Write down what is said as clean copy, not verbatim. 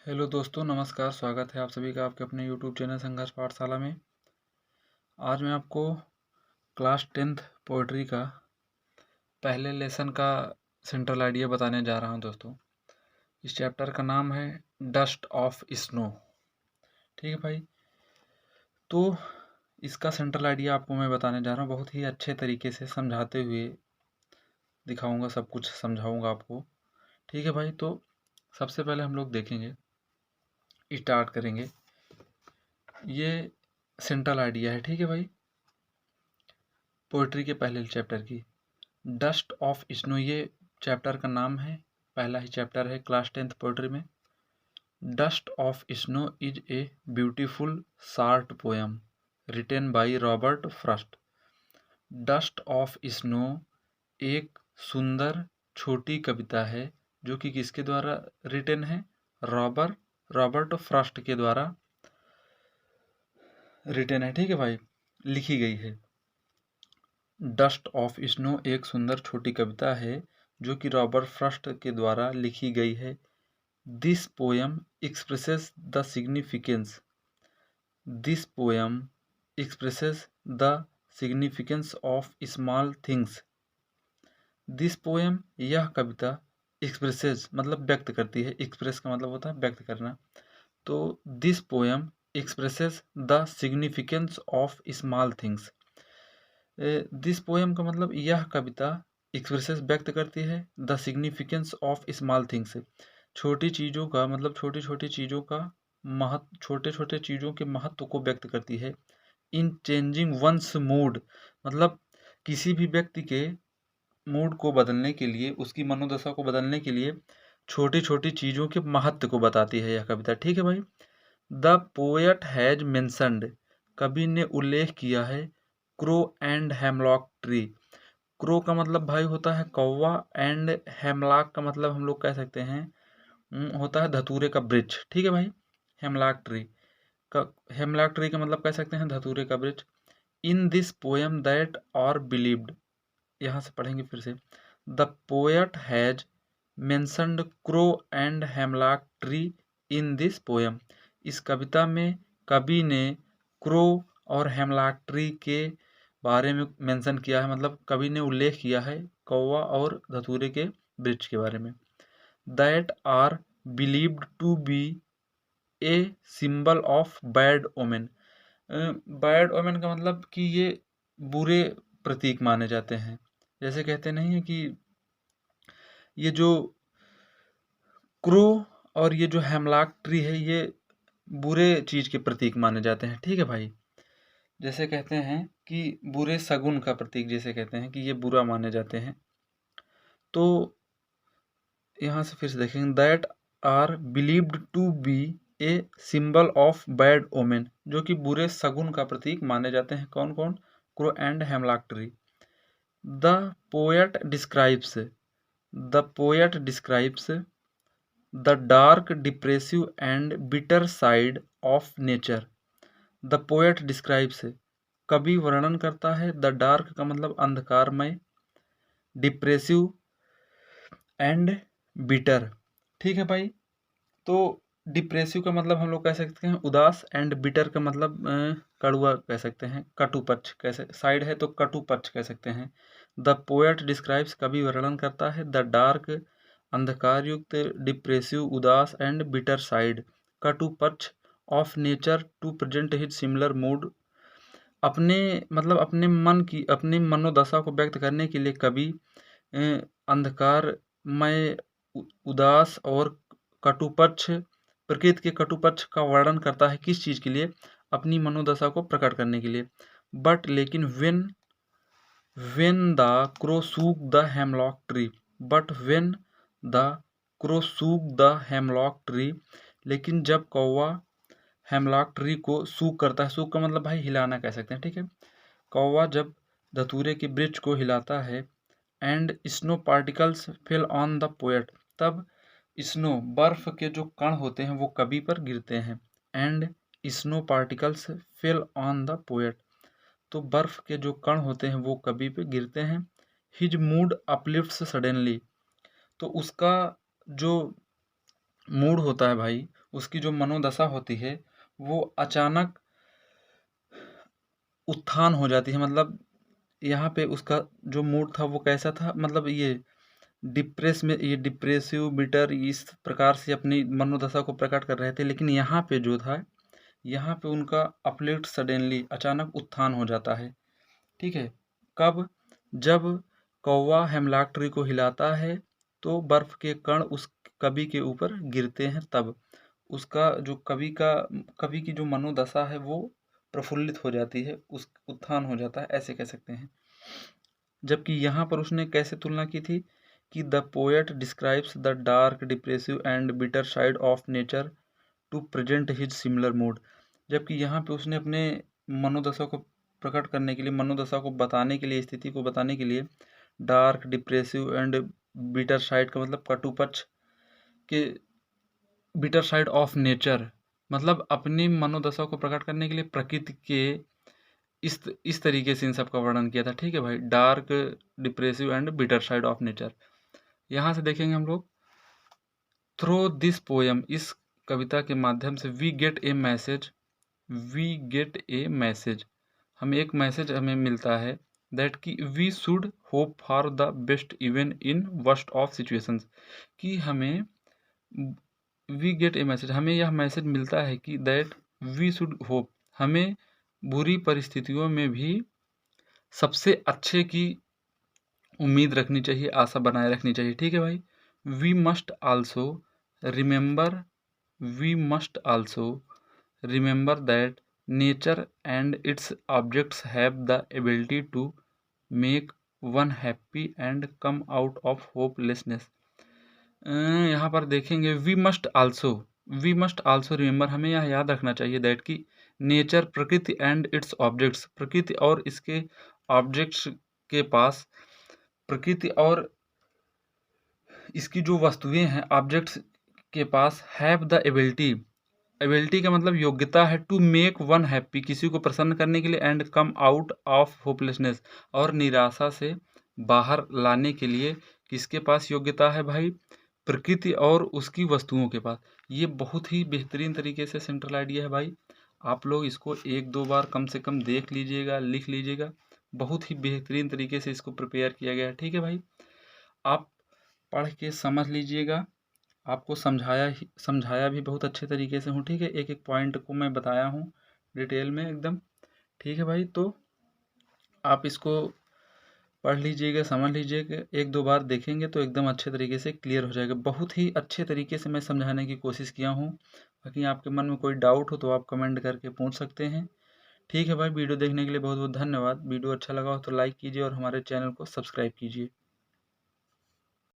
Hello दोस्तों, नमस्कार। स्वागत है आप सभी का आपके अपने यूट्यूब चैनल संघर्ष पाठशाला में। आज मैं आपको क्लास 10th पोइट्री का पहले लेसन का सेंट्रल आइडिया बताने जा रहा हूं दोस्तों। इस चैप्टर का नाम है डस्ट ऑफ स्नो। ठीक है भाई, तो इसका सेंट्रल आइडिया आपको मैं बताने जा रहा हूँ। बहुत ही अच्छे तरीके से समझाते हुए दिखाऊंगा, सब कुछ समझाऊंगा आपको। ठीक है भाई, तो सबसे पहले हम लोग देखेंगे, स्टार्ट करेंगे। ये सेंट्रल आइडिया है, ठीक है भाई, पोइट्री के पहले चैप्टर की। डस्ट ऑफ स्नो ये चैप्टर का नाम है, पहला ही चैप्टर है क्लास 10th पोइट्री में। Dust of snow is a beautiful short poem written by Robert Frost. Dust of snow एक सुंदर छोटी कविता है जो कि किसके द्वारा रिटन है? रॉबर्ट फ्रॉस्ट के द्वारा रिटन है। ठीक है भाई, लिखी गई है। डस्ट ऑफ स्नो एक सुंदर छोटी कविता है जो कि रॉबर्ट फ्रॉस्ट के द्वारा लिखी गई है। This poem expresses the significance this poem expresses the significance of small things. This poem यह कविता एक्सप्रेसेस मतलब व्यक्त करती है। एक्सप्रेस का मतलब होता है व्यक्त करना। तो this poem expresses the significance of small things. This poem का मतलब यह कविता एक्सप्रेसेस व्यक्त करती है the significance of small things, छोटी चीज़ों का मतलब छोटी छोटी चीज़ों का महत्व, छोटे छोटे चीज़ों के महत्व को व्यक्त करती है। इन चेंजिंग वंस मूड मतलब किसी भी व्यक्ति के मूड को बदलने के लिए, उसकी मनोदशा को बदलने के लिए छोटी छोटी चीज़ों के महत्व को बताती है यह कविता। ठीक है भाई। द पोएट हैज मेंशनड, कवि ने उल्लेख किया है, crow and hemlock tree. Crow का मतलब भाई होता है कौवा, एंड हेमलॉक का मतलब हम लोग कह सकते हैं होता है धतूरे का वृक्ष। ठीक है भाई, हेमलॉक ट्री का, हेमलॉक ट्री का मतलब कह सकते हैं धतूरे का वृक्ष। In this poem that are believed, यहाँ से पढ़ेंगे फिर से। The poet has mentioned crow and hemlock tree in this poem. इस कविता में कवि ने क्रो और हेमलॉक ट्री के बारे में मेंशन किया है, मतलब कवि ने उल्लेख किया है कौवा और धतूरे के वृक्ष के बारे में। That are believed to be a symbol of bad omen. Bad omen का मतलब कि ये बुरे प्रतीक माने जाते हैं। जैसे कहते नहीं है कि ये जो क्रो और ये जो हेमलॉक ट्री है ये बुरे चीज के प्रतीक माने जाते हैं। ठीक है भाई, जैसे कहते हैं कि बुरे शगुन का प्रतीक, जैसे कहते हैं कि ये बुरा माने जाते हैं। तो यहाँ से फिर से देखेंगे, that are believed to be a symbol of bad omen, जो कि बुरे शगुन का प्रतीक माने जाते हैं। कौन कौन? Crow and hemlock tree. The poet describes the poet describes the dark depressive and bitter side of nature. The poet describes, कवि वर्णन करता है, द डार्क का मतलब अंधकारमय, डिप्रेसिव एंड बिटर। ठीक है भाई, तो डिप्रेसिव का मतलब हम लोग कह सकते हैं उदास, एंड बिटर का मतलब कड़वा कह सकते हैं, कटु पक्ष कैसे, साइड है तो कटु पक्ष कह सकते हैं। द पोएट डिस्क्राइब्स, कवि वर्णन करता है, द डार्क अंधकार युक्त, डिप्रेसिव उदास, एंड बिटर साइड कटु पक्ष of nature to present his similar mood. अपने मतलब अपने मन की, अपनी मनोदशा को व्यक्त करने के लिए कवि अंधकारमय, उदास और कटुपक्ष, प्रकृति के कटुपक्ष का वर्णन करता है। किस चीज़ के लिए? अपनी मनोदशा को प्रकट करने के लिए। बट लेकिन when the crow shook the hemlock tree, but when the crow shook the hemlock tree, लेकिन जब कौवा हेमलॉक ट्री को सूक करता है, सूक का मतलब भाई हिलाना कह सकते हैं। ठीक है, कौवा जब धतूरे के वृक्ष को हिलाता है, and snow particles fell on the poet, तब स्नो बर्फ के जो कण होते हैं वो कवि पर गिरते हैं। And snow particles fell on the poet, तो बर्फ के जो कण होते हैं वो कवि पे गिरते हैं। हिज मूड अपलिफ्ट्स सडनली, तो उसका जो मूड होता है भाई, उसकी जो मनोदशा होती है वो अचानक उत्थान हो जाती है। मतलब यहाँ पे उसका जो मूड था वो कैसा था, मतलब ये डिप्रेसिव बिटर इस प्रकार से अपनी मनोदशा को प्रकट कर रहे थे। लेकिन यहाँ पे जो था, यहाँ पे उनका अपलिफ्ट सडनली अचानक उत्थान हो जाता है। ठीक है, कब? जब कौवा हेमलॉक ट्री को हिलाता है तो बर्फ के कण उस कवि के ऊपर गिरते हैं, तब उसका जो कवि की जो मनोदशा है वो प्रफुल्लित हो जाती है, उस उत्थान हो जाता है, ऐसे कह सकते हैं। जबकि यहाँ पर उसने कैसे तुलना की थी कि the poet describes the dark depressive and bitter side of nature to present his similar mood. जबकि यहाँ पे उसने अपने मनोदशा को प्रकट करने के लिए, मनोदशा को बताने के लिए, स्थिति को बताने के लिए dark depressive and bitter side का मतलब कटुपक्ष के, बिटर साइड ऑफ नेचर मतलब अपनी मनोदशा को प्रकट करने के लिए प्रकृति के इस तरीके से इन सब का वर्णन किया था। ठीक है भाई, dark depressive and bitter side of nature. यहाँ से देखेंगे हम लोग, थ्रू दिस पोएम, इस कविता के माध्यम से वी गेट ए मैसेज, हमें एक मैसेज हमें मिलता है दैट कि we should hope for the best even in worst of situations. कि हमें वी गेट ए मैसेज, हमें यह मैसेज मिलता है कि दैट वी शुड होप, हमें बुरी परिस्थितियों में भी सबसे अच्छे की उम्मीद रखनी चाहिए, आशा बनाए रखनी चाहिए। ठीक है भाई, we must also remember that nature and its objects have the ability to make one happy and come out of hopelessness. यहाँ पर देखेंगे वी मस्ट आल्सो रिमेंबर, हमें यह याद रखना चाहिए दैट कि नेचर, प्रकृति एंड इट्स ऑब्जेक्ट्स, प्रकृति और इसके ऑब्जेक्ट्स के पास, प्रकृति और इसकी जो वस्तुएं हैं ऑब्जेक्ट्स के पास, हैव द एबिलिटी का मतलब योग्यता है, टू मेक वन हैप्पी, किसी को प्रसन्न करने के लिए, and come out of hopelessness, और निराशा से बाहर लाने के लिए किसके पास योग्यता है भाई? प्रकृति और उसकी वस्तुओं के पास। ये बहुत ही बेहतरीन तरीके से सेंट्रल आइडिया है भाई, आप लोग इसको एक दो बार कम से कम देख लीजिएगा, लिख लीजिएगा, बहुत ही बेहतरीन तरीके से इसको प्रिपेयर किया गया है। ठीक है भाई, आप पढ़ के समझ लीजिएगा, आपको समझाया भी बहुत अच्छे तरीके से हूँ। ठीक है, एक एक पॉइंट को मैं बताया हूँ डिटेल में एकदम। ठीक है भाई, तो आप इसको पढ़ लीजिएगा, समझ लीजिएगा, एक दो बार देखेंगे तो एकदम अच्छे तरीके से क्लियर हो जाएगा। बहुत ही अच्छे तरीके से मैं समझाने की कोशिश किया हूँ। बाकी आपके मन में कोई डाउट हो तो आप कमेंट करके पूछ सकते हैं। ठीक है भाई, वीडियो देखने के लिए बहुत बहुत धन्यवाद। वीडियो अच्छा लगा हो तो लाइक कीजिए और हमारे चैनल को सब्सक्राइब कीजिए।